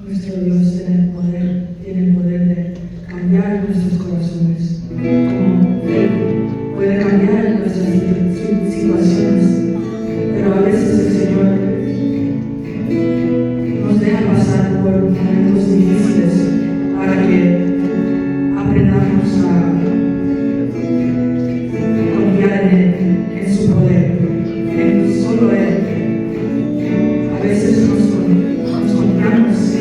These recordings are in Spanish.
Nuestro Dios tiene el poder de cambiar nuestros corazones, como Él puede cambiar nuestras situaciones, pero a veces el Señor nos deja pasar por momentos difíciles para que aprendamos a confiar en Él, en su poder, en solo Él. A veces nos confiamos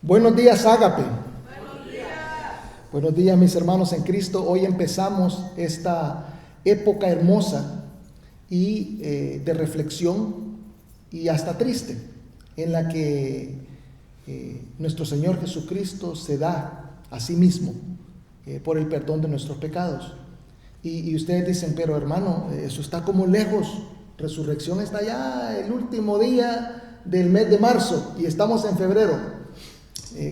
Buenos días, Ágape. Buenos días, mis hermanos en Cristo. Hoy empezamos esta época hermosa y de reflexión y hasta triste, en la que nuestro Señor Jesucristo se da a sí mismo por el perdón de nuestros pecados. Y ustedes dicen, pero hermano, eso está como lejos. Resurrección está ya el último día del mes de marzo y estamos en febrero.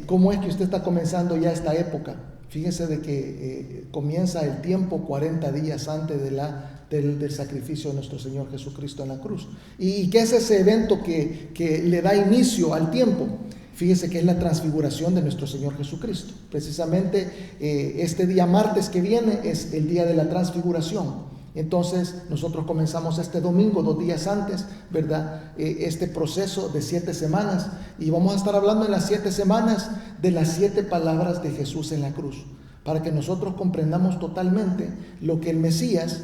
¿Cómo es que usted está comenzando ya esta época? Fíjese de que comienza el tiempo 40 días antes del sacrificio de nuestro Señor Jesucristo en la cruz. ¿Y qué es ese evento que le da inicio al tiempo? Fíjese que es la transfiguración de nuestro Señor Jesucristo. Precisamente este día martes que viene es el día de la transfiguración. Entonces nosotros comenzamos este domingo, 2 días antes, ¿verdad? Este proceso de 7 semanas, y vamos a estar hablando en las 7 semanas de las 7 palabras de Jesús en la cruz, para que nosotros comprendamos totalmente lo que el Mesías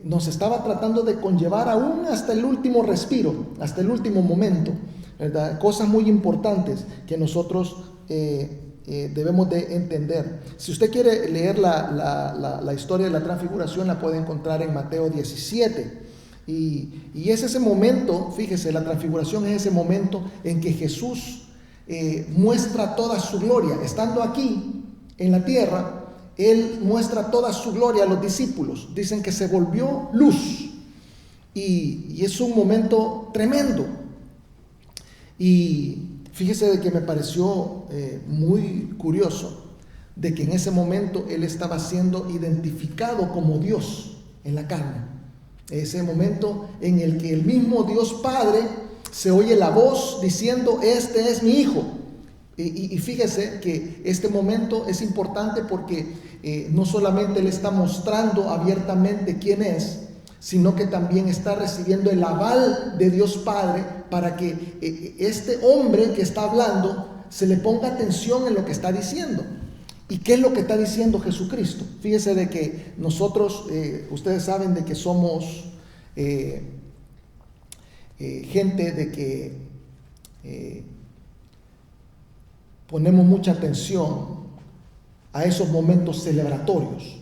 nos estaba tratando de conllevar aún hasta el último respiro, hasta el último momento, ¿verdad? Cosas muy importantes que nosotros debemos de entender. Si usted quiere leer la historia de la transfiguración, la puede encontrar en Mateo 17. Y es ese momento, fíjese, la transfiguración es ese momento en que Jesús muestra toda su gloria. Estando aquí en la tierra, Él muestra toda su gloria a los discípulos. Dicen que se volvió luz. Y es un momento tremendo. Y fíjese de que me pareció muy curioso de que en ese momento Él estaba siendo identificado como Dios en la carne. Ese momento en el que el mismo Dios Padre se oye la voz diciendo: este es mi Hijo. Y fíjese que este momento es importante porque no solamente Él está mostrando abiertamente quién es, sino que también está recibiendo el aval de Dios Padre para que este hombre que está hablando se le ponga atención en lo que está diciendo. ¿Y qué es lo que está diciendo Jesucristo? Fíjese de que nosotros, ustedes saben de que somos gente de que ponemos mucha atención a esos momentos celebratorios.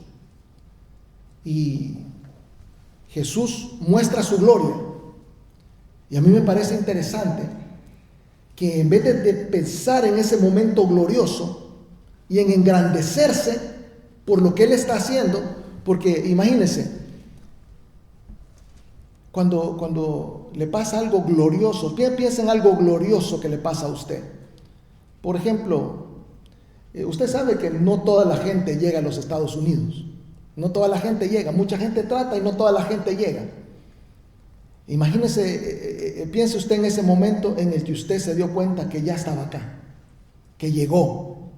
Y Jesús muestra su gloria. Y a mí me parece interesante que en vez de pensar en ese momento glorioso y en engrandecerse por lo que Él está haciendo, porque imagínense, cuando le pasa algo glorioso, piensa en algo glorioso que le pasa a usted. Por ejemplo, usted sabe que no toda la gente llega a los Estados Unidos. No toda la gente llega, mucha gente trata y no toda la gente llega. Imagínese, piense usted en ese momento en el que usted se dio cuenta que ya estaba acá, que llegó.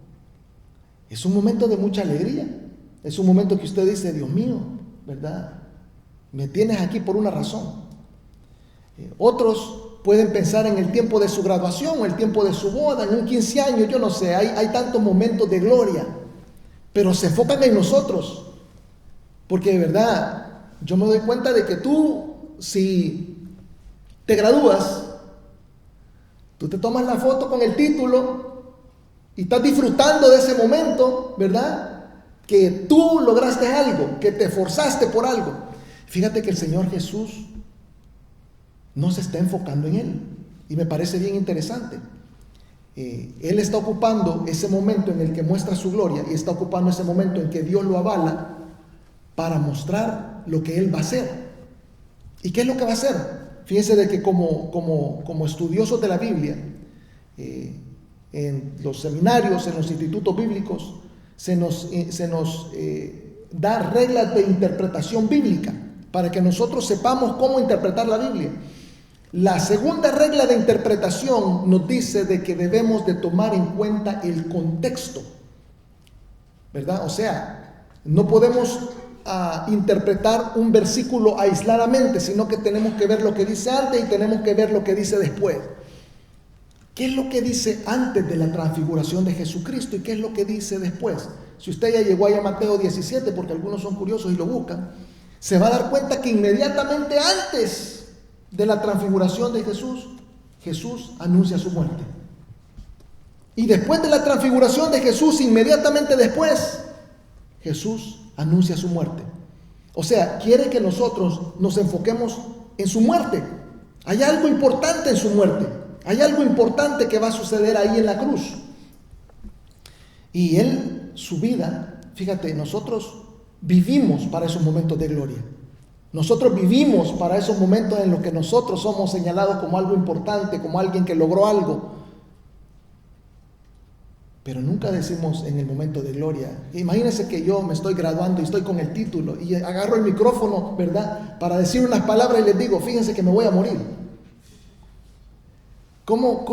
Es un momento de mucha alegría. Es un momento que usted dice: Dios mío, ¿verdad? Me tienes aquí por una razón. Otros pueden pensar en el tiempo de su graduación o el tiempo de su boda, en un 15 años, yo no sé, hay tantos momentos de gloria, pero se enfocan en nosotros. Porque de verdad, yo me doy cuenta de que tú, si te gradúas, tú te tomas la foto con el título y estás disfrutando de ese momento, ¿verdad? Que tú lograste algo, que te esforzaste por algo. Fíjate que el Señor Jesús no se está enfocando en Él. Y me parece bien interesante. Él está ocupando ese momento en el que muestra su gloria y está ocupando ese momento en que Dios lo avala para mostrar lo que Él va a hacer. ¿Y qué es lo que va a hacer? Fíjense de que como estudiosos de la Biblia, en los seminarios, en los institutos bíblicos, se nos da reglas de interpretación bíblica para que nosotros sepamos cómo interpretar la Biblia. La segunda regla de interpretación nos dice de que debemos de tomar en cuenta el contexto, ¿verdad? O sea, no podemos interpretar un versículo aisladamente, sino que tenemos que ver lo que dice antes y tenemos que ver lo que dice después. ¿Qué es lo que dice antes de la transfiguración de Jesucristo y qué es lo que dice después? Si usted ya llegó ahí a Mateo 17, porque algunos son curiosos y lo buscan, se va a dar cuenta que inmediatamente antes de la transfiguración de Jesús, Jesús anuncia su muerte. Y después de la transfiguración de Jesús, inmediatamente después, Jesús anuncia su muerte. O sea, quiere que nosotros nos enfoquemos en su muerte. Hay algo importante en su muerte. Hay algo importante que va a suceder ahí en la cruz. Y él, su vida, fíjate, nosotros vivimos para esos momentos de gloria. Nosotros vivimos para esos momentos en los que nosotros somos señalados como algo importante, como alguien que logró algo. Pero nunca decimos en el momento de gloria. Imagínense que yo me estoy graduando y estoy con el título y agarro el micrófono, ¿verdad?, para decir unas palabras y les digo, fíjense que me voy a morir. ¿Cómo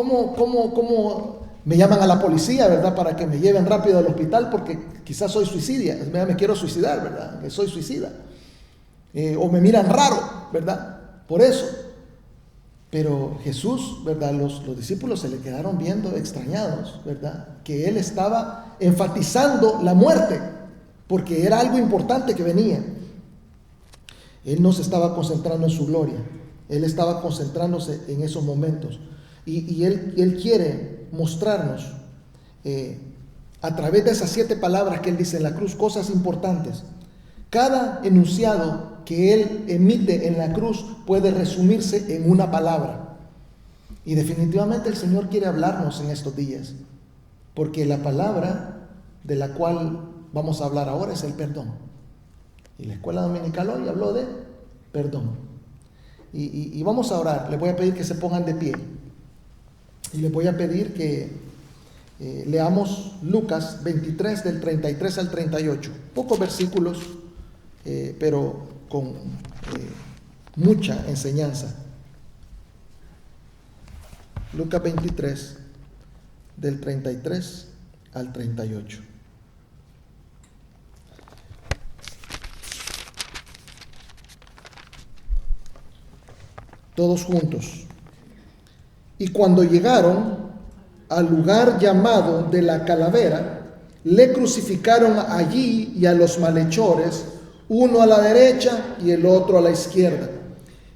me llaman a la policía, ¿verdad?, para que me lleven rápido al hospital porque quizás soy suicida, me quiero suicidar, ¿verdad?, que soy suicida. O me miran raro, ¿verdad?, por eso. Pero Jesús, ¿verdad?, los discípulos se le quedaron viendo extrañados, ¿verdad?, que él estaba enfatizando la muerte, porque era algo importante que venía. Él no se estaba concentrando en su gloria, él estaba concentrándose en esos momentos. Y él quiere mostrarnos a través de esas 7 palabras que él dice en la cruz, cosas importantes. Cada enunciado que él emite en la cruz puede resumirse en una palabra. Y definitivamente el Señor quiere hablarnos en estos días, porque la palabra de la cual vamos a hablar ahora es el perdón. Y la escuela dominical hoy habló de perdón. Y vamos a orar. Les voy a pedir que se pongan de pie. Y les voy a pedir que leamos Lucas 23 del 33 al 38. Pocos versículos, pero con mucha enseñanza. Lucas 23 del 33 al 38. Todos juntos. Y cuando llegaron al lugar llamado de la calavera, le crucificaron allí y a los malhechores, uno a la derecha y el otro a la izquierda.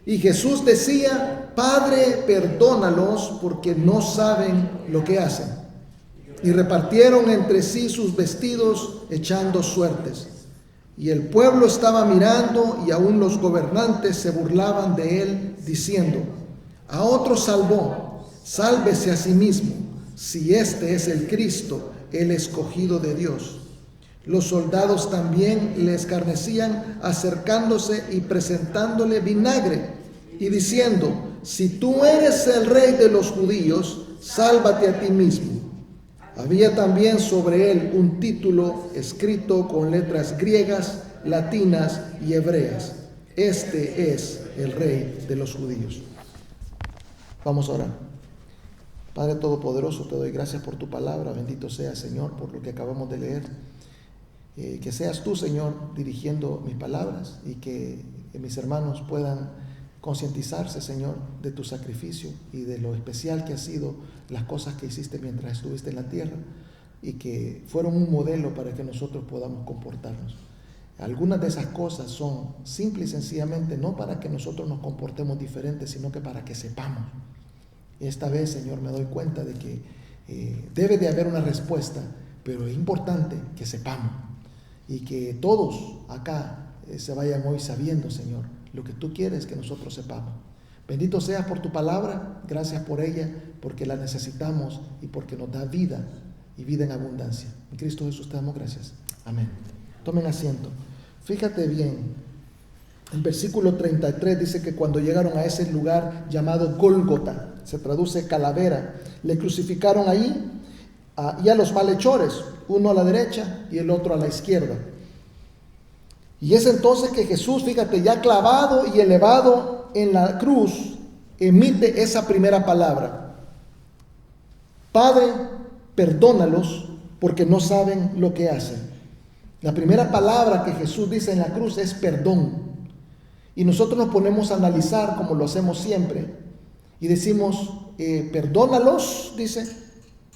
Y Jesús decía, Padre, perdónalos porque no saben lo que hacen. Y repartieron entre sí sus vestidos echando suertes. Y el pueblo estaba mirando y aún los gobernantes se burlaban de él, diciendo, a otro salvó, sálvese a sí mismo, si este es el Cristo, el escogido de Dios. Los soldados también le escarnecían, acercándose y presentándole vinagre y diciendo, si tú eres el rey de los judíos, sálvate a ti mismo. Había también sobre él un título escrito con letras griegas, latinas y hebreas. Este es el rey de los judíos. Vamos a orar. Padre Todopoderoso, te doy gracias por tu palabra. Bendito sea, Señor, por lo que acabamos de leer. Que seas tú, Señor, dirigiendo mis palabras y que mis hermanos puedan concientizarse, Señor, de tu sacrificio y de lo especial que ha sido las cosas que hiciste mientras estuviste en la tierra y que fueron un modelo para que nosotros podamos comportarnos. Algunas de esas cosas son simple y sencillamente no para que nosotros nos comportemos diferentes, sino que para que sepamos. Esta vez, Señor, me doy cuenta de que debe de haber una respuesta, pero es importante que sepamos y que todos acá se vayan hoy sabiendo, Señor, lo que tú quieres que nosotros sepamos. Bendito seas por tu palabra, gracias por ella, porque la necesitamos y porque nos da vida y vida en abundancia. En Cristo Jesús te damos gracias. Amén. Tomen asiento. Fíjate bien, el versículo 33 dice que cuando llegaron a ese lugar llamado Gólgota, se traduce calavera, le crucificaron ahí y a los malhechores, uno a la derecha y el otro a la izquierda. Y es entonces que Jesús, fíjate, ya clavado y elevado en la cruz, emite esa primera palabra. Padre, perdónalos porque no saben lo que hacen. La primera palabra que Jesús dice en la cruz es perdón. Y nosotros nos ponemos a analizar como lo hacemos siempre. Y decimos, perdónalos, dice,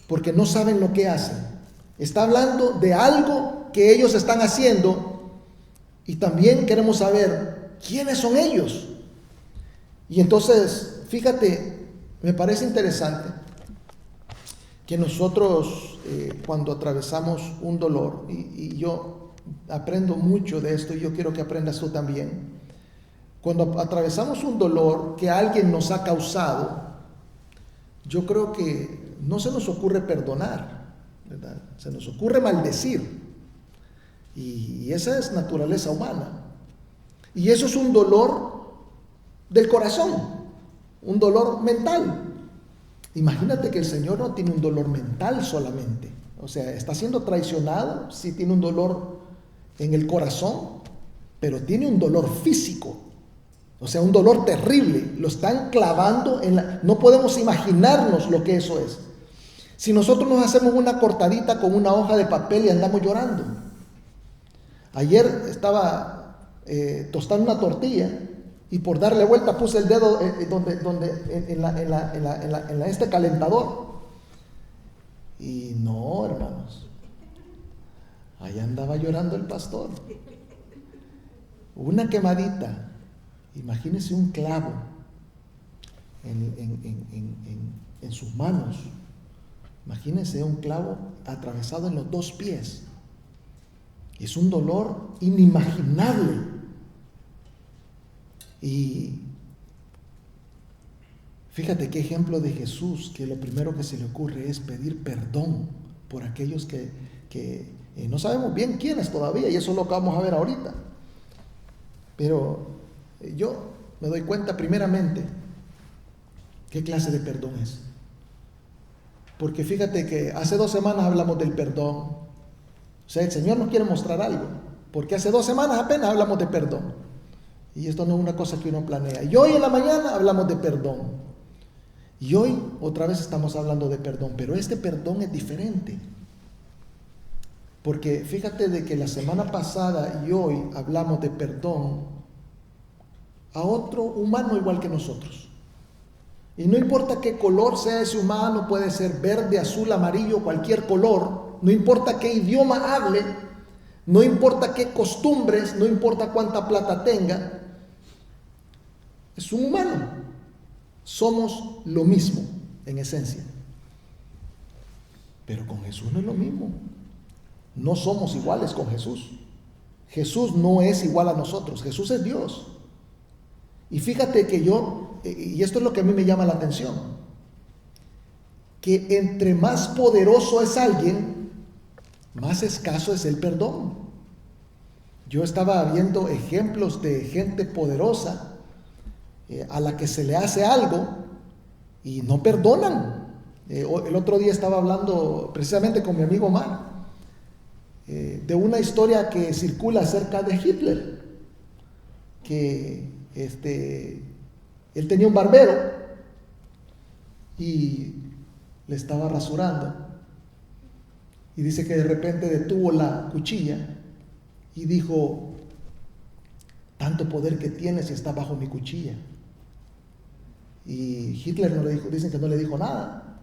porque no saben lo que hacen. Está hablando de algo que ellos están haciendo. Y también queremos saber quiénes son ellos. Y entonces, fíjate, me parece interesante que nosotros cuando atravesamos un dolor, y yo aprendo mucho de esto y yo quiero que aprendas tú también, cuando atravesamos un dolor que alguien nos ha causado, yo creo que no se nos ocurre perdonar, ¿verdad? Se nos ocurre maldecir, y esa es naturaleza humana, y eso es un dolor del corazón, un dolor mental. Imagínate que el Señor no tiene un dolor mental solamente, o sea, está siendo traicionado, sí tiene un dolor en el corazón, pero tiene un dolor físico, o sea, un dolor terrible, lo están clavando no podemos imaginarnos lo que eso es. Si nosotros nos hacemos una cortadita con una hoja de papel y andamos llorando. Ayer estaba tostando una tortilla y por darle vuelta puse el dedo en este calentador. Y no, hermanos, allá andaba llorando el pastor. Una quemadita. Imagínense un clavo en sus manos. Imagínense un clavo atravesado en los 2 pies. Es un dolor inimaginable. Y fíjate qué ejemplo de Jesús, que lo primero que se le ocurre es pedir perdón por aquellos que no sabemos bien quiénes todavía, y eso es lo que vamos a ver ahorita. Pero yo me doy cuenta primeramente qué clase de perdón es. Porque fíjate que hace 2 semanas hablamos del perdón. O sea, el Señor nos quiere mostrar algo, porque hace 2 semanas apenas hablamos de perdón. Y esto no es una cosa que uno planea. Y hoy en la mañana hablamos de perdón. Y hoy otra vez estamos hablando de perdón, pero este perdón es diferente. Porque fíjate de que la semana pasada y hoy hablamos de perdón a otro humano igual que nosotros. Y no importa qué color sea ese humano, puede ser verde, azul, amarillo, cualquier color, no importa qué idioma hable, no importa qué costumbres, no importa cuánta plata tenga, es un humano. Somos lo mismo en esencia. Pero con Jesús no es lo mismo. No somos iguales con Jesús. Jesús no es igual a nosotros. Jesús es Dios. Y fíjate que y esto es lo que a mí me llama la atención, que entre más poderoso es alguien, más escaso es el perdón. Yo estaba viendo ejemplos de gente poderosa a la que se le hace algo y no perdonan. El otro día estaba hablando precisamente con mi amigo Omar de una historia que circula acerca de Hitler, que él tenía un barbero y le estaba rasurando, y dice que de repente detuvo la cuchilla y dijo: tanto poder que tienes y está bajo mi cuchilla. Y Hitler no le dijo, dicen que no le dijo nada.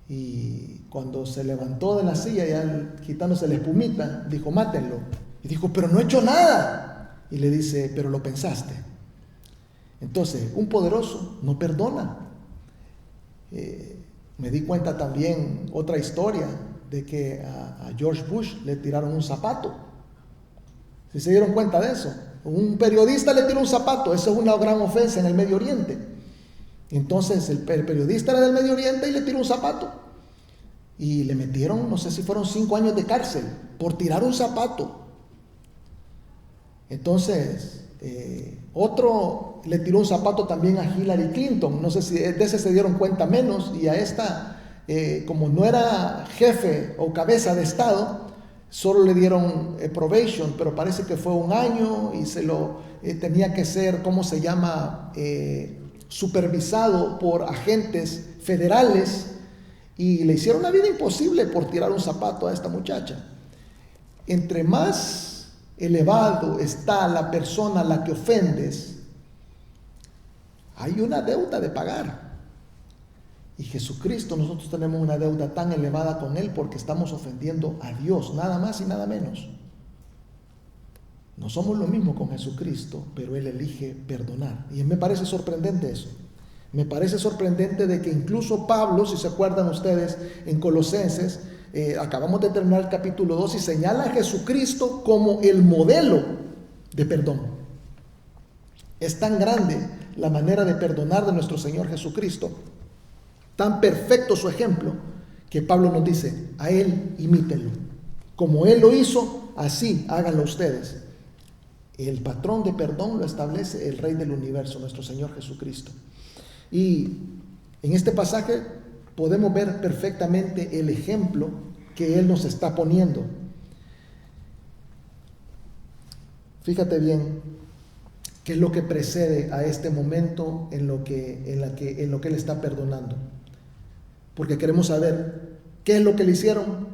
Y cuando se levantó de la silla, ya quitándose la espumita, dijo: mátenlo. Y dijo: pero no he hecho nada. Y le dice: pero lo pensaste. Entonces, un poderoso no perdona. Me di cuenta también otra historia de que a George Bush le tiraron un zapato. ¿Sí se dieron cuenta de eso? Un periodista le tiró un zapato. Eso es una gran ofensa en el Medio Oriente. Entonces el periodista era del Medio Oriente y le tiró un zapato. Y le metieron, no sé si fueron 5 años de cárcel por tirar un zapato. Entonces, otro le tiró un zapato también a Hillary Clinton. No sé si de ese se dieron cuenta menos. Y a esta, como no era jefe o cabeza de Estado, solo le dieron probation, pero parece que fue 1 año y tenía que ser, ¿cómo se llama? Supervisado por agentes federales, y le hicieron la vida imposible por tirar un zapato a esta muchacha. Entre más elevado está la persona a la que ofendes, hay una deuda de pagar. Y Jesucristo, nosotros tenemos una deuda tan elevada con Él porque estamos ofendiendo a Dios, nada más y nada menos. No somos lo mismo con Jesucristo, pero Él elige perdonar. Y me parece sorprendente eso. Me parece sorprendente de que incluso Pablo, si se acuerdan ustedes, en Colosenses, acabamos de terminar el capítulo 2 y señala a Jesucristo como el modelo de perdón. Es tan grande la manera de perdonar de nuestro Señor Jesucristo, tan perfecto su ejemplo, que Pablo nos dice, a Él imítenlo. Como Él lo hizo, así háganlo ustedes. El patrón de perdón lo establece el Rey del universo, nuestro Señor Jesucristo. Y en este pasaje podemos ver perfectamente el ejemplo que Él nos está poniendo. Fíjate bien qué es lo que precede a este momento en lo que Él está perdonando. Porque queremos saber qué es lo que le hicieron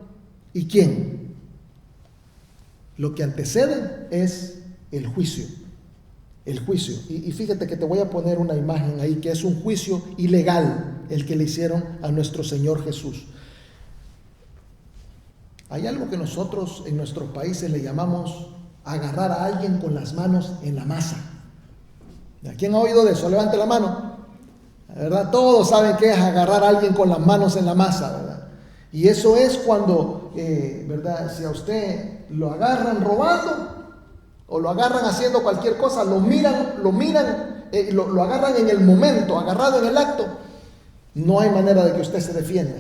y quién. Lo que antecede es el juicio. El juicio. Y fíjate que te voy a poner una imagen ahí que es un juicio ilegal el que le hicieron a nuestro Señor Jesús. Hay algo que nosotros en nuestros países le llamamos agarrar a alguien con las manos en la masa. ¿Quién ha oído de eso? Levante la mano. ¿Verdad? Todos saben qué es agarrar a alguien con las manos en la masa, ¿verdad? Y eso es cuando, ¿verdad? Si a usted lo agarran robando o lo agarran haciendo cualquier cosa, lo agarran en el momento, agarrado en el acto, no hay manera de que usted se defienda.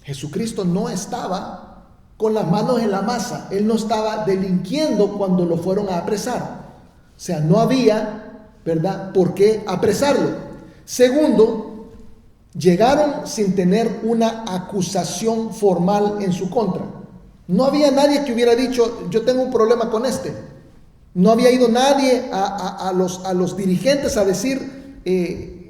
Jesucristo no estaba con las manos en la masa, Él no estaba delinquiendo cuando lo fueron a apresar. O sea, no había, ¿verdad?, por qué apresarlo. Segundo, llegaron sin tener una acusación formal en su contra. No había nadie que hubiera dicho, yo tengo un problema con este. No había ido nadie a los dirigentes a decir,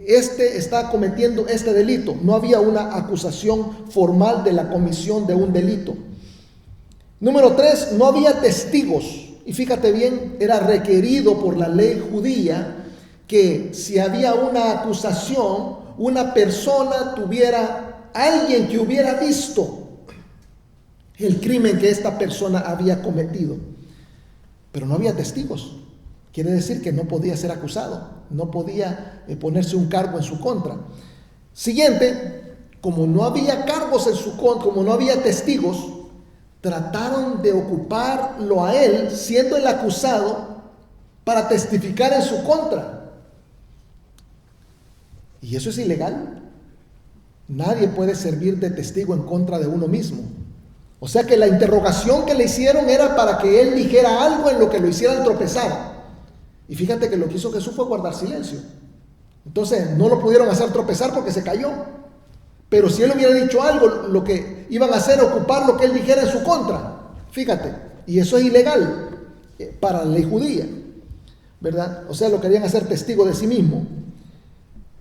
este está cometiendo este delito. No había una acusación formal de la comisión de un delito. Número 3, no había testigos. Y fíjate bien, era requerido por la ley judía que si había una acusación, una persona tuviera, alguien que hubiera visto el crimen que esta persona había cometido. Pero no había testigos. Quiere decir que no podía ser acusado, no podía ponerse un cargo en su contra. Siguiente, como no había cargos en su contra, como no había testigos, trataron de ocuparlo a él, siendo el acusado, para testificar en su contra. Y eso es ilegal. Nadie puede servir de testigo en contra de uno mismo. O sea que la interrogación que le hicieron era para que él dijera algo en lo que lo hicieran tropezar. Y fíjate que lo que hizo Jesús fue guardar silencio. Entonces no lo pudieron hacer tropezar porque se cayó. Pero si él hubiera dicho algo, lo que iban a hacer era ocupar lo que él dijera en su contra. Fíjate, y eso es ilegal para la ley judía, ¿verdad? O sea, lo querían hacer testigo de sí mismo.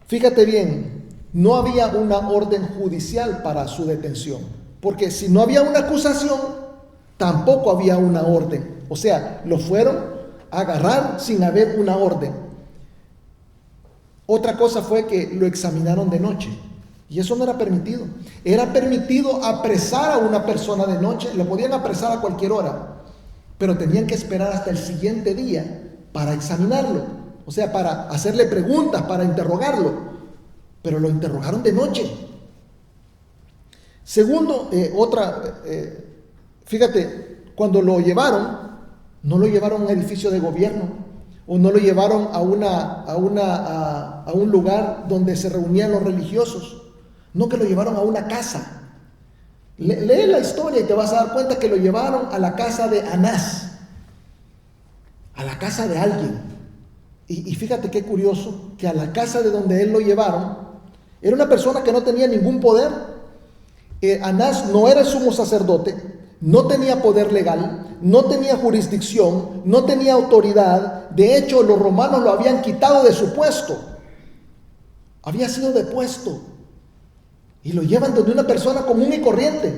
Fíjate bien, no había una orden judicial para su detención. Porque si no había una acusación, tampoco había una orden. O sea, lo fueron a agarrar sin haber una orden. Otra cosa fue que lo examinaron de noche. Y eso no era permitido. Era permitido apresar a una persona de noche. Lo podían apresar a cualquier hora. Pero tenían que esperar hasta el siguiente día para examinarlo. O sea, para hacerle preguntas, para interrogarlo. Pero lo interrogaron de noche. Segundo, fíjate, cuando lo llevaron, no lo llevaron a un edificio de gobierno o no lo llevaron a un lugar donde se reunían los religiosos, no, que lo llevaron a una casa. Lee la historia y te vas a dar cuenta que lo llevaron a la casa de Anás, a la casa de alguien. Y fíjate qué curioso, que a la casa de donde él lo llevaron, era una persona que no tenía ningún poder. Anás no era el sumo sacerdote, no tenía poder legal, no tenía jurisdicción, no tenía autoridad. De hecho, los romanos lo habían quitado de su puesto. Había sido depuesto. Y lo llevan donde una persona común y corriente.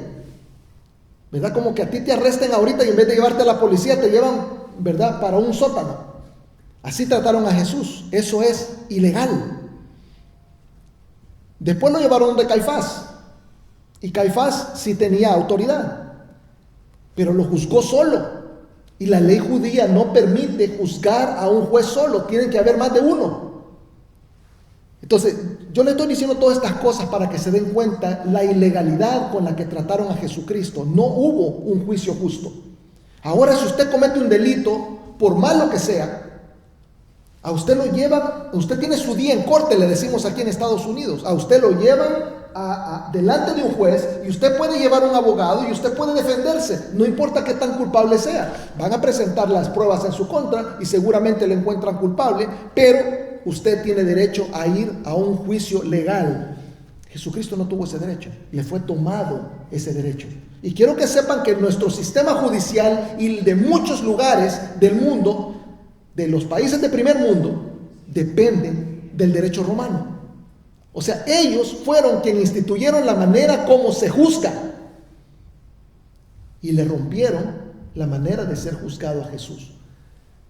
¿Verdad? Como que a ti te arresten ahorita y en vez de llevarte a la policía te llevan, ¿verdad?, para un sótano. Así trataron a Jesús. Eso es ilegal. Después lo llevaron de Caifás. Y Caifás sí tenía autoridad, pero lo juzgó solo. Y la ley judía no permite juzgar a un juez solo, tienen que haber más de uno. Entonces, yo le estoy diciendo todas estas cosas para que se den cuenta la ilegalidad con la que trataron a Jesucristo. No hubo un juicio justo. Ahora, si usted comete un delito, por malo que sea, a usted lo llevan, usted tiene su día en corte, le decimos aquí en Estados Unidos, a usted lo llevan delante de un juez y usted puede llevar un abogado y usted puede defenderse, no importa qué tan culpable sea. Van a presentar las pruebas en su contra y seguramente lo encuentran culpable, pero usted tiene derecho a ir a un juicio legal. Jesucristo no tuvo ese derecho, le fue tomado ese derecho. Y quiero que sepan que nuestro sistema judicial y de muchos lugares del mundo, de los países de primer mundo, dependen del derecho romano. O sea, ellos fueron quienes instituyeron la manera como se juzga y le rompieron la manera de ser juzgado a Jesús.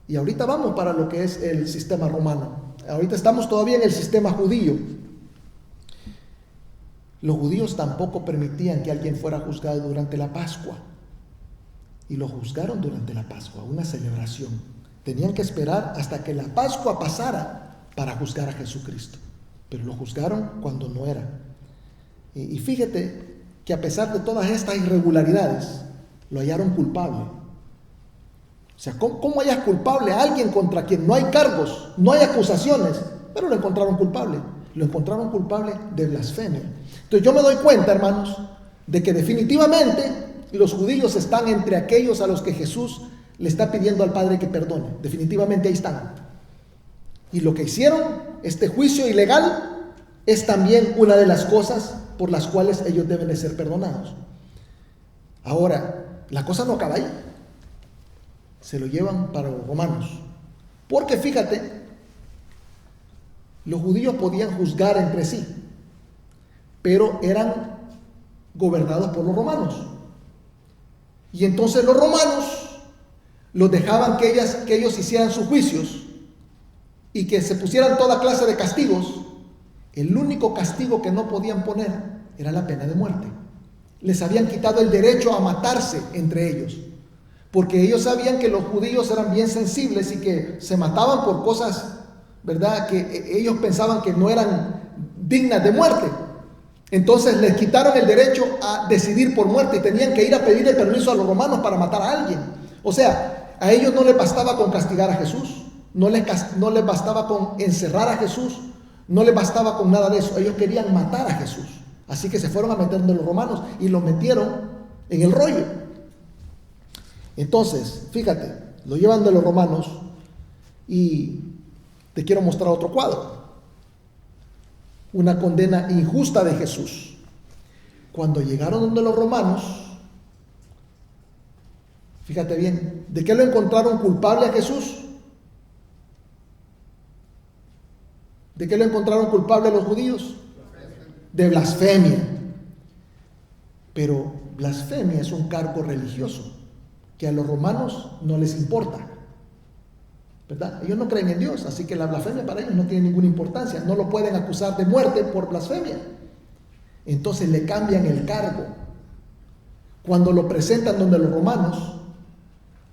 Y ahorita vamos para lo que es el sistema romano. Ahorita estamos todavía en el sistema judío. Los judíos tampoco permitían que alguien fuera juzgado durante la Pascua. Y lo juzgaron durante la Pascua, una celebración. Tenían que esperar hasta que la Pascua pasara para juzgar a Jesucristo. Pero lo juzgaron cuando no era. Y fíjate que a pesar de todas estas irregularidades, lo hallaron culpable. O sea, ¿cómo hallas culpable a alguien contra quien no hay cargos, no hay acusaciones? Pero lo encontraron culpable. Lo encontraron culpable de blasfemia. Entonces yo me doy cuenta, hermanos, de que definitivamente los judíos están entre aquellos a los que Jesús le está pidiendo al Padre que perdone. Definitivamente ahí están. Y lo que hicieron, este juicio ilegal, es también una de las cosas por las cuales ellos deben de ser perdonados. Ahora, la cosa no acaba ahí. Se lo llevan para los romanos. Porque fíjate, los judíos podían juzgar entre sí, pero eran gobernados por los romanos. Y entonces los romanos los dejaban que ellos hicieran sus juicios y que se pusieran toda clase de castigos. El único castigo que no podían poner era la pena de muerte. Les habían quitado el derecho a matarse entre ellos, porque ellos sabían que los judíos eran bien sensibles y que se mataban por cosas, ¿verdad?, que ellos pensaban que no eran dignas de muerte. Entonces les quitaron el derecho a decidir por muerte y tenían que ir a pedirle permiso a los romanos para matar a alguien. O sea, a ellos no les bastaba con castigar a Jesús, no les bastaba con encerrar a Jesús, no les bastaba con nada de eso. Ellos querían matar a Jesús. Así que se fueron a meter de los romanos y lo metieron en el rollo. Entonces, fíjate, lo llevan de los romanos y te quiero mostrar otro cuadro. Una condena injusta de Jesús. Cuando llegaron donde los romanos, fíjate bien, ¿de qué lo encontraron culpable a Jesús? ¿De qué lo encontraron culpable a los judíos? De blasfemia. Pero blasfemia es un cargo religioso que a los romanos no les importa, ¿verdad? Ellos no creen en Dios, así que la blasfemia para ellos no tiene ninguna importancia. No lo pueden acusar de muerte por blasfemia. Entonces le cambian el cargo. Cuando lo presentan donde los romanos,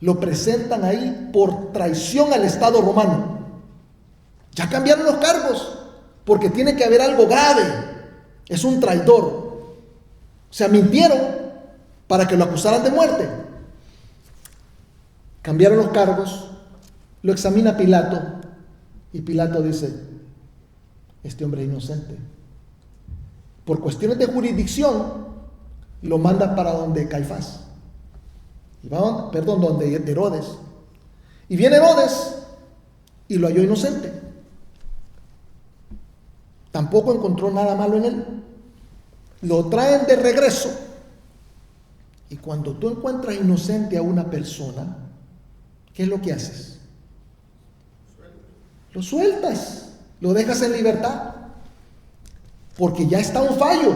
lo presentan ahí por traición al Estado romano. Ya cambiaron los cargos, porque tiene que haber algo grave. Es un traidor. O sea, mintieron para que lo acusaran de muerte. Cambiaron los cargos, lo examina Pilato y Pilato dice, este hombre es inocente. Por cuestiones de jurisdicción, lo manda para donde Caifás. Donde Herodes. Y viene Herodes y lo halló inocente. Tampoco encontró nada malo en él. Lo traen de regreso. Y cuando tú encuentras inocente a una persona, ¿qué es lo que haces? Lo sueltas, lo dejas en libertad, porque ya está un fallo.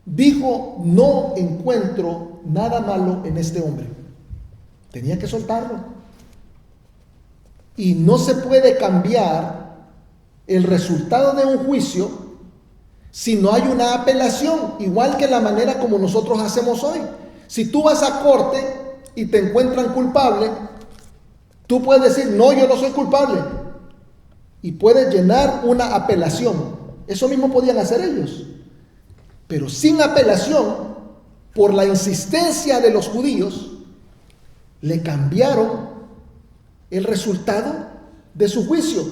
Dijo, no encuentro nada malo en este hombre. Tenía que soltarlo. Y no se puede cambiar el resultado de un juicio si no hay una apelación, igual que la manera como nosotros hacemos hoy. Si tú vas a corte y te encuentran culpable, tú puedes decir, no, yo no soy culpable. y puede llenar una apelación. Eso mismo podían hacer ellos. Pero sin apelación, por la insistencia de los judíos, le cambiaron el resultado de su juicio.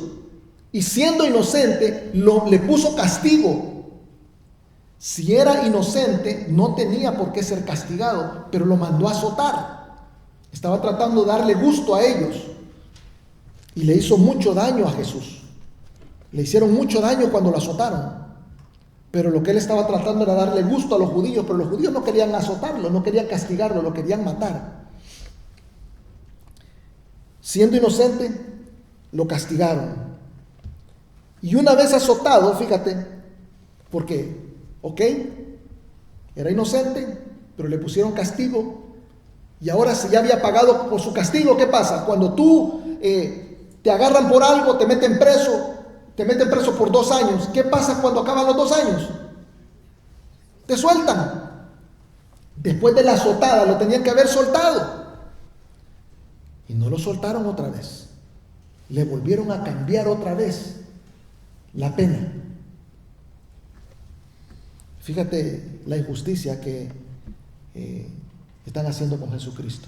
Y siendo inocente, le puso castigo. Si era inocente, no tenía por qué ser castigado, pero lo mandó a azotar. Estaba tratando de darle gusto a ellos. Y le hizo mucho daño a Jesús. Le hicieron mucho daño cuando lo azotaron. Pero lo que él estaba tratando era darle gusto a los judíos, pero los judíos no querían azotarlo, no querían castigarlo, lo querían matar. Siendo inocente, lo castigaron. Y una vez azotado, fíjate, porque, era inocente, pero le pusieron castigo. Y ahora si ya había pagado por su castigo, ¿qué pasa? Cuando tú te agarran por algo, te meten preso por 2 años. ¿Qué pasa cuando acaban los 2 años? Te sueltan. Después de la azotada lo tenían que haber soltado. Y no lo soltaron otra vez. Le volvieron a cambiar otra vez la pena. Fíjate la injusticia que están haciendo con Jesucristo.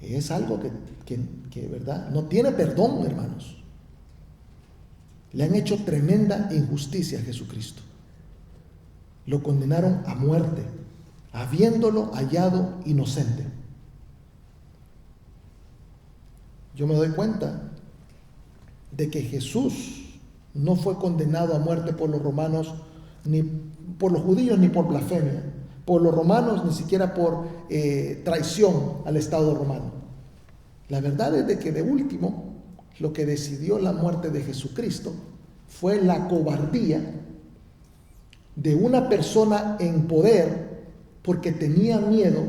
Es algo que ¿verdad? No tiene perdón, hermanos. Le han hecho tremenda injusticia a Jesucristo. Lo condenaron a muerte, habiéndolo hallado inocente. Yo me doy cuenta de que Jesús no fue condenado a muerte por los romanos, ni por los judíos, ni por blasfemia. Por los romanos, ni siquiera por traición al Estado romano. La verdad es de que de último, lo que decidió la muerte de Jesucristo fue la cobardía de una persona en poder, porque tenía miedo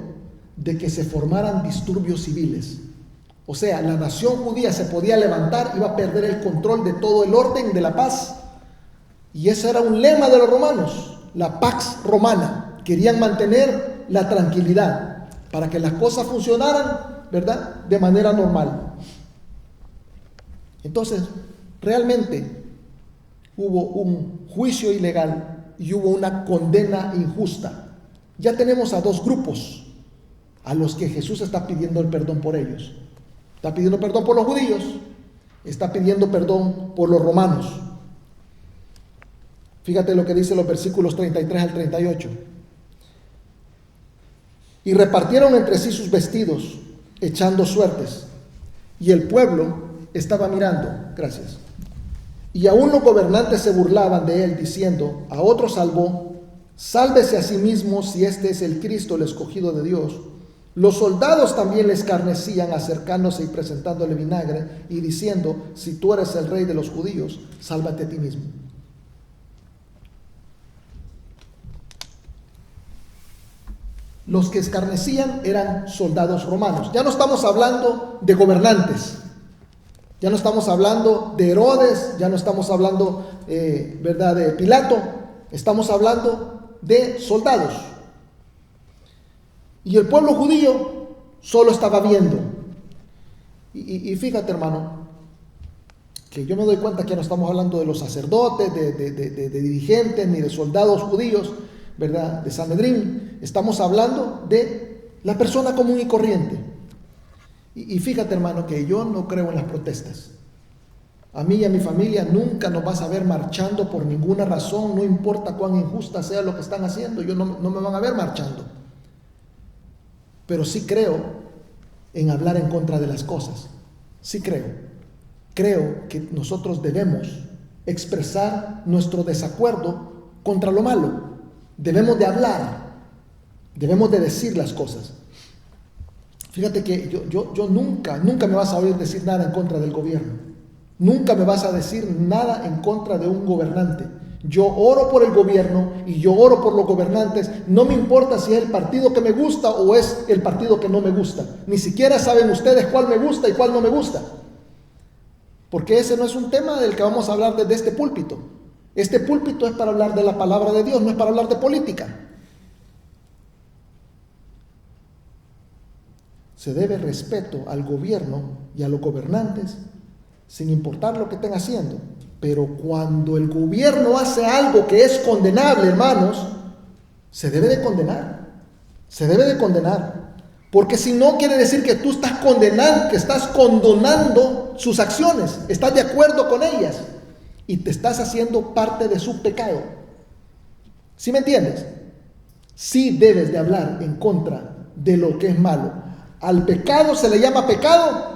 de que se formaran disturbios civiles. O sea, la nación judía se podía levantar, iba a perder el control de todo el orden de la paz. Y ese era un lema de los romanos, la Pax Romana. Querían mantener la tranquilidad para que las cosas funcionaran, ¿verdad?, de manera normal. Entonces, realmente hubo un juicio ilegal y hubo una condena injusta. Ya tenemos a 2 grupos a los que Jesús está pidiendo el perdón por ellos. Está pidiendo perdón por los judíos, está pidiendo perdón por los romanos. Fíjate lo que dice los versículos 33 al 38. Y repartieron entre sí sus vestidos, echando suertes. Y el pueblo estaba mirando. Gracias. Y aún los gobernantes se burlaban de él, diciendo: a otro salvó, sálvese a sí mismo si este es el Cristo, el escogido de Dios. Los soldados también le escarnecían, acercándose y presentándole vinagre, y diciendo: si tú eres el rey de los judíos, sálvate a ti mismo. Los que escarnecían eran soldados romanos. Ya no estamos hablando de gobernantes, ya no estamos hablando de Herodes, ya no estamos hablando ¿verdad?, de Pilato. Estamos hablando de soldados. Y el pueblo judío solo estaba viendo. Y fíjate, hermano, que yo me doy cuenta que no estamos hablando de los sacerdotes, de dirigentes, ni de soldados judíos, ¿verdad?, de Sanedrín. Estamos hablando de la persona común y corriente. Y fíjate, hermano, que yo no creo en las protestas. A mí y a mi familia nunca nos vas a ver marchando por ninguna razón, no importa cuán injusta sea lo que están haciendo, no me van a ver marchando. Pero sí creo en hablar en contra de las cosas. Sí creo. Creo que nosotros debemos expresar nuestro desacuerdo contra lo malo. Debemos de hablar. Debemos de decir las cosas. Fíjate que yo nunca me vas a oír decir nada en contra del gobierno. Nunca me vas a decir nada en contra de un gobernante. Yo oro por el gobierno y yo oro por los gobernantes. No me importa si es el partido que me gusta o es el partido que no me gusta. Ni siquiera saben ustedes cuál me gusta y cuál no me gusta. Porque ese no es un tema del que vamos a hablar desde este púlpito. Este púlpito es para hablar de la palabra de Dios, no es para hablar de política. Se debe respeto al gobierno y a los gobernantes sin importar lo que estén haciendo. Pero cuando el gobierno hace algo que es condenable, hermanos, se debe de condenar. Se debe de condenar. Porque si no, quiere decir que tú estás condenando, que estás condonando sus acciones, estás de acuerdo con ellas y te estás haciendo parte de su pecado. ¿Sí me entiendes? Sí debes de hablar en contra de lo que es malo. Al pecado se le llama pecado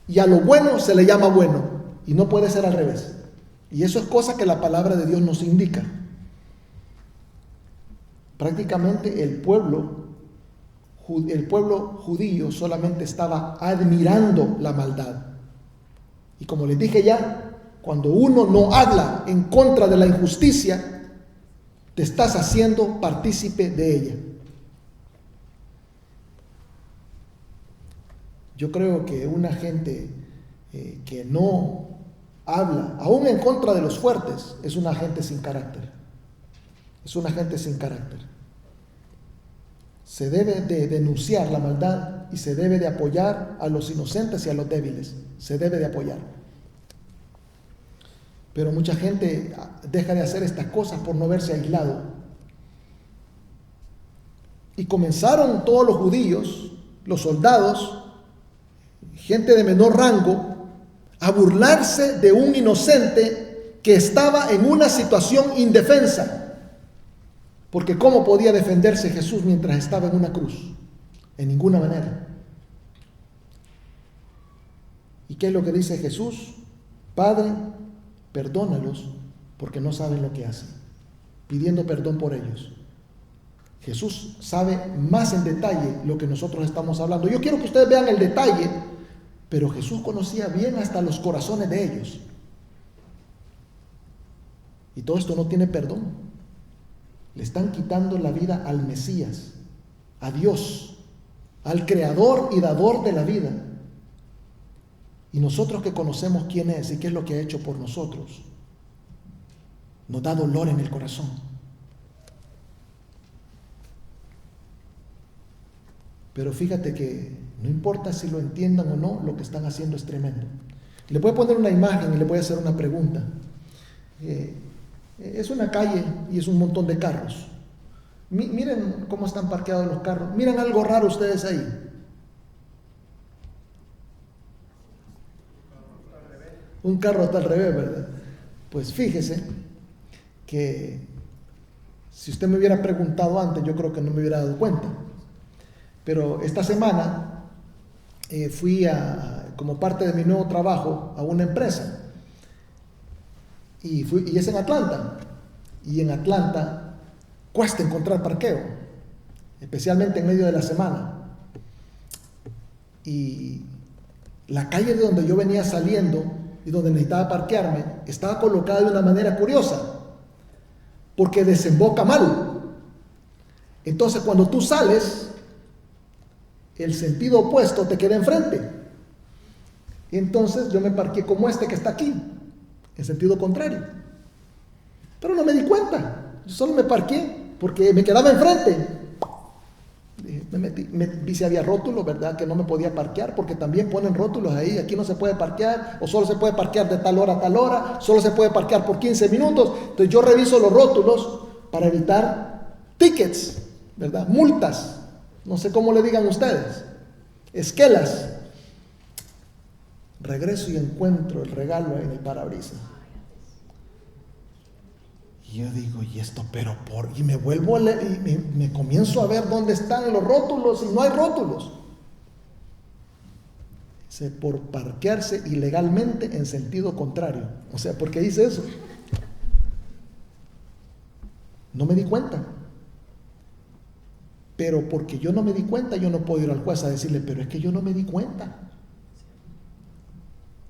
y a lo bueno se le llama bueno. Y no puede ser al revés. Y eso es cosa que la palabra de Dios nos indica. Prácticamente el pueblo judío solamente estaba admirando la maldad. Y como les dije ya, cuando uno no habla en contra de la injusticia, te estás haciendo partícipe de ella. Yo creo que una gente que no habla, aún en contra de los fuertes, es una gente sin carácter. Es una gente sin carácter. Se debe de denunciar la maldad y se debe de apoyar a los inocentes y a los débiles. Se debe de apoyar. Pero mucha gente deja de hacer estas cosas por no verse aislado. Y comenzaron todos los judíos, los soldados, gente de menor rango, a burlarse de un inocente que estaba en una situación indefensa. Porque ¿cómo podía defenderse Jesús mientras estaba en una cruz? En ninguna manera. ¿Y qué es lo que dice Jesús? Padre, perdónalos porque no saben lo que hacen. Pidiendo perdón por ellos. Jesús sabe más en detalle lo que nosotros estamos hablando. Yo quiero que ustedes vean el detalle, pero Jesús conocía bien hasta los corazones de ellos. Y todo esto no tiene perdón. Le están quitando la vida al Mesías, a Dios, al Creador y Dador de la vida. Y nosotros que conocemos quién es y qué es lo que ha hecho por nosotros, nos da dolor en el corazón. Pero fíjate que no importa si lo entiendan o no, lo que están haciendo es tremendo. Le voy a poner una imagen y le voy a hacer una pregunta. Es una calle y es un montón de carros. Miren cómo están parqueados los carros. Miren algo raro ustedes ahí. Un carro está al revés, ¿verdad? Pues fíjese que si usted me hubiera preguntado antes, yo creo que no me hubiera dado cuenta. Pero esta semana fui como parte de mi nuevo trabajo a una empresa. Y es en Atlanta. Y en Atlanta cuesta encontrar parqueo, especialmente en medio de la semana. Y la calle de donde yo venía saliendo y donde necesitaba parquearme estaba colocada de una manera curiosa, porque desemboca mal. Entonces cuando tú sales, el sentido opuesto te queda enfrente. Y entonces yo me parqué como este que está aquí, en sentido contrario. Pero no me di cuenta. Yo solo me parqué porque me quedaba enfrente. Me vi si había rótulos, ¿verdad? Que no me podía parquear, porque también ponen rótulos ahí. Aquí no se puede parquear, o solo se puede parquear de tal hora a tal hora, solo se puede parquear por 15 minutos. Entonces yo reviso los rótulos para evitar tickets, ¿verdad? Multas. No sé cómo le digan ustedes. Esquelas. Regreso y encuentro el regalo en el parabrisas. Y yo digo, ¿y esto? Y me vuelvo a leer, y me comienzo a ver dónde están los rótulos y no hay rótulos. Dice, por parquearse ilegalmente en sentido contrario. O sea, ¿por qué dice eso? No me di cuenta. Pero porque yo no me di cuenta, yo no puedo ir al juez a decirle, pero es que yo no me di cuenta.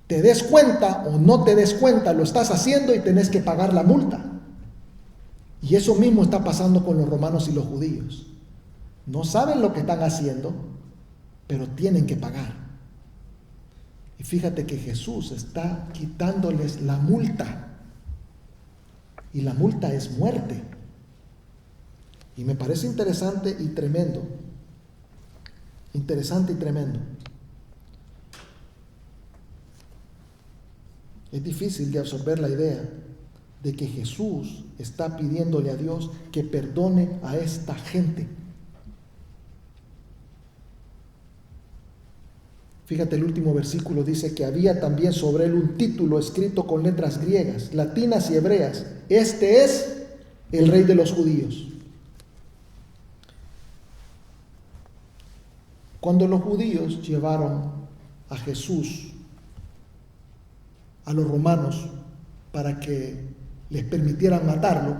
Te des cuenta o no te des cuenta, lo estás haciendo y tenés que pagar la multa. Y eso mismo está pasando con los romanos y los judíos. No saben lo que están haciendo, pero tienen que pagar. Y fíjate que Jesús está quitándoles la multa. Y la multa es muerte. Y me parece interesante y tremendo. Interesante y tremendo. Es difícil de absorber la idea de que Jesús está pidiéndole a Dios que perdone a esta gente. Fíjate, el último versículo dice que había también sobre él un título escrito con letras griegas, latinas y hebreas. Este es el Rey de los Judíos. Cuando los judíos llevaron a Jesús a los romanos para que les permitieran matarlo,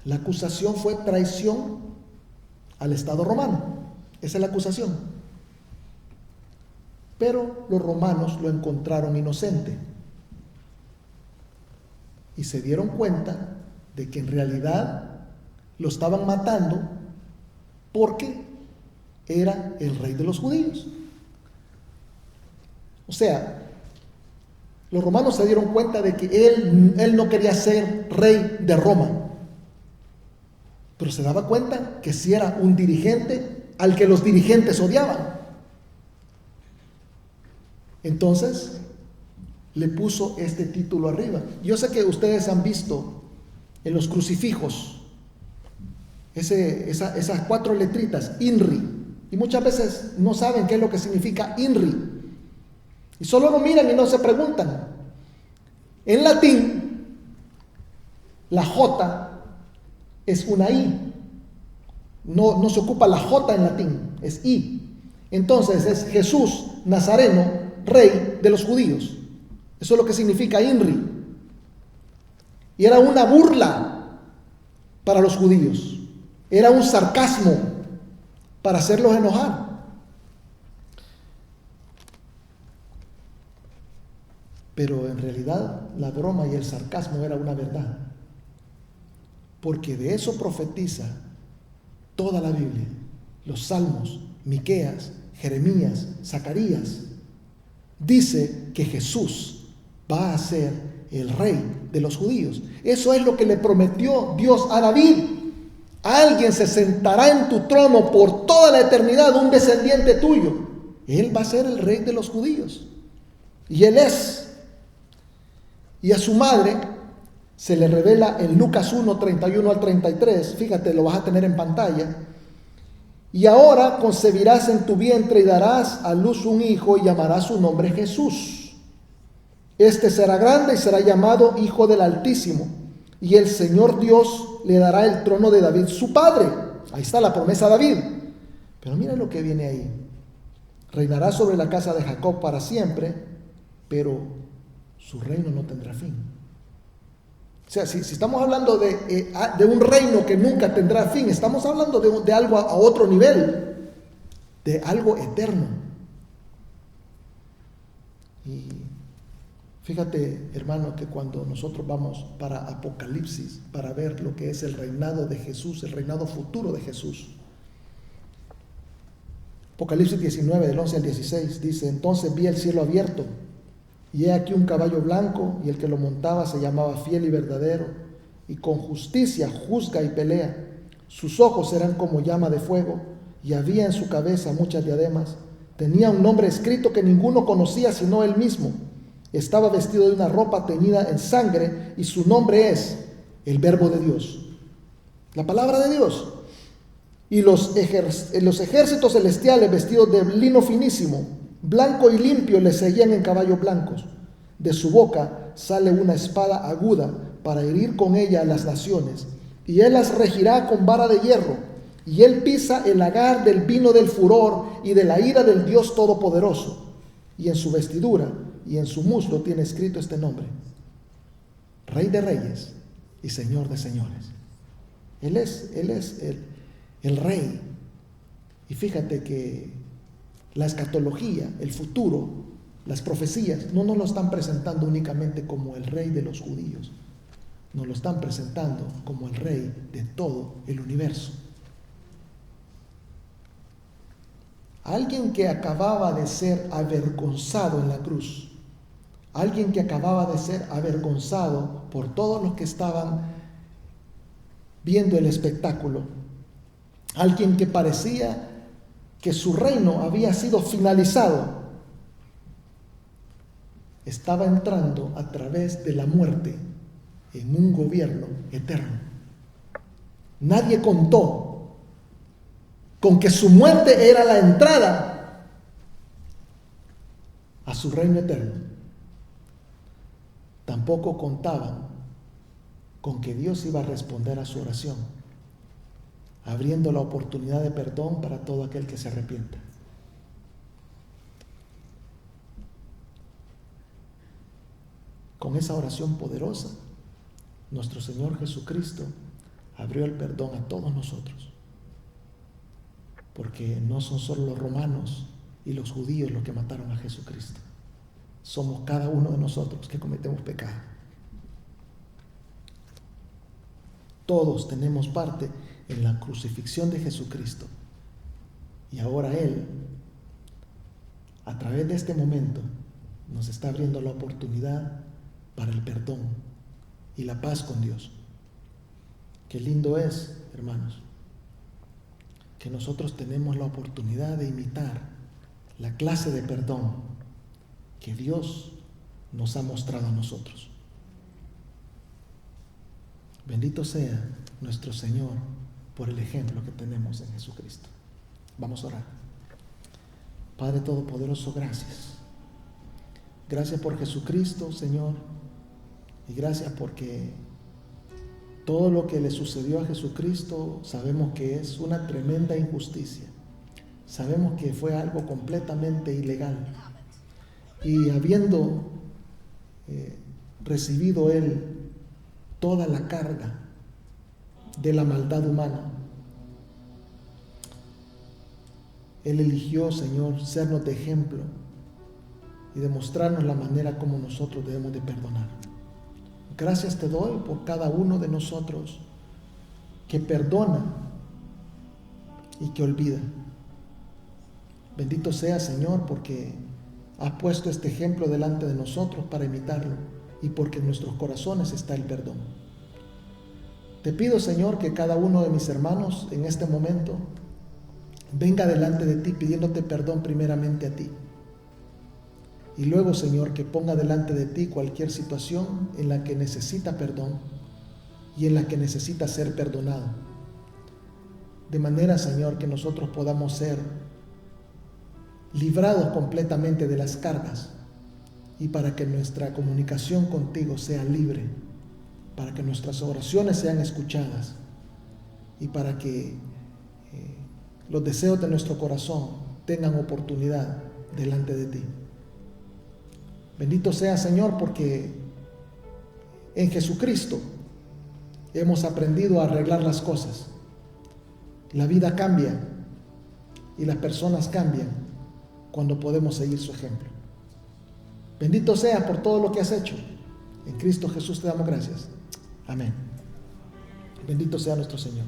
la acusación fue traición al Estado romano. Esa es la acusación. Pero los romanos lo encontraron inocente y se dieron cuenta de que en realidad lo estaban matando porque era el rey de los judíos. O sea, los romanos se dieron cuenta de que él no quería ser rey de Roma, pero se daba cuenta que si era un dirigente al que los dirigentes odiaban. Entonces le puso este título arriba. Yo sé que ustedes han visto en los crucifijos esas 4 letritas, INRI, y muchas veces no saben qué es lo que significa INRI, y solo lo miran y no se preguntan. En latín, la J es una I, no se ocupa la J en latín, es I. Entonces es Jesús Nazareno, Rey de los judíos. Eso es lo que significa INRI. Y era una burla para los judíos, era un sarcasmo para hacerlos enojar. Pero en realidad la broma y el sarcasmo era una verdad, porque de eso profetiza toda la Biblia, los Salmos, Miqueas, Jeremías, Zacarías. Dice que Jesús va a ser el rey de los judíos. Eso es lo que le prometió Dios a David. Alguien se sentará en tu trono por toda la eternidad, un descendiente tuyo. Él va a ser el rey de los judíos. Y él es. Y a su madre se le revela en Lucas 1, 31 al 33. Fíjate, lo vas a tener en pantalla. Y ahora concebirás en tu vientre y darás a luz un hijo y llamarás su nombre Jesús. Este será grande y será llamado Hijo del Altísimo. Y el Señor Dios le dará el trono de David, su padre. Ahí está la promesa a David. Pero mira lo que viene ahí. Reinará sobre la casa de Jacob para siempre, pero su reino no tendrá fin. O sea, si estamos hablando de un reino que nunca tendrá fin, estamos hablando de algo a otro nivel, de algo eterno. Y fíjate, hermano, que cuando nosotros vamos para Apocalipsis, para ver lo que es el reinado de Jesús, el reinado futuro de Jesús, Apocalipsis 19, del 11 al 16, dice: entonces vi el cielo abierto, y he aquí un caballo blanco, y el que lo montaba se llamaba Fiel y Verdadero, y con justicia juzga y pelea. Sus ojos eran como llama de fuego, y había en su cabeza muchas diademas. Tenía un nombre escrito que ninguno conocía sino él mismo. Estaba vestido de una ropa teñida en sangre, y su nombre es el Verbo de Dios, la palabra de Dios. Y los ejércitos celestiales, vestidos de lino finísimo, blanco y limpio, le seguían en caballos blancos. De su boca sale una espada aguda para herir con ella a las naciones, y él las regirá con vara de hierro, y él pisa el lagar del vino del furor y de la ira del Dios Todopoderoso. Y en su vestidura y en su muslo tiene escrito este nombre: Rey de Reyes y Señor de Señores. Él es el Rey. Y fíjate que la escatología, el futuro, las profecías, no nos lo están presentando únicamente como el rey de los judíos, nos lo están presentando como el rey de todo el universo. Alguien que acababa de ser avergonzado en la cruz, alguien que acababa de ser avergonzado por todos los que estaban viendo el espectáculo, alguien que parecía que su reino había sido finalizado. estaba entrando a través de la muerte en un gobierno eterno. Nadie contó con que su muerte era la entrada a su reino eterno. Tampoco contaban con que Dios iba a responder a su oración, abriendo la oportunidad de perdón para todo aquel que se arrepienta. Con esa oración poderosa, nuestro Señor Jesucristo abrió el perdón a todos nosotros, porque no son solo los romanos y los judíos los que mataron a Jesucristo, somos cada uno de nosotros que cometemos pecado. Todos tenemos parte en la crucifixión de Jesucristo, y ahora Él, a través de este momento, nos está abriendo la oportunidad para el perdón y la paz con Dios. Qué lindo es, hermanos, que nosotros tenemos la oportunidad de imitar la clase de perdón que Dios nos ha mostrado a nosotros. Bendito sea nuestro Señor por el ejemplo que tenemos en Jesucristo. Vamos a orar. Padre Todopoderoso, gracias. Gracias por Jesucristo, Señor, y gracias porque todo lo que le sucedió a Jesucristo sabemos que es una tremenda injusticia. Sabemos que fue algo completamente ilegal. Y habiendo recibido Él toda la carga de la maldad humana, Él eligió, Señor, sernos de ejemplo y demostrarnos la manera como nosotros debemos de perdonar. Gracias te doy por cada uno de nosotros que perdona y que olvida. Bendito sea, Señor, porque has puesto este ejemplo delante de nosotros para imitarlo y porque en nuestros corazones está el perdón. Te pido, Señor, que cada uno de mis hermanos en este momento venga delante de ti pidiéndote perdón primeramente a ti. Y luego, Señor, que ponga delante de ti cualquier situación en la que necesita perdón y en la que necesita ser perdonado. De manera, Señor, que nosotros podamos ser librados completamente de las cargas y para que nuestra comunicación contigo sea libre, para que nuestras oraciones sean escuchadas y para que los deseos de nuestro corazón tengan oportunidad delante de ti. Bendito sea, Señor, porque en Jesucristo hemos aprendido a arreglar las cosas. La vida cambia y las personas cambian cuando podemos seguir su ejemplo. Bendito sea por todo lo que has hecho. En Cristo Jesús te damos gracias. Amén. Bendito sea nuestro Señor.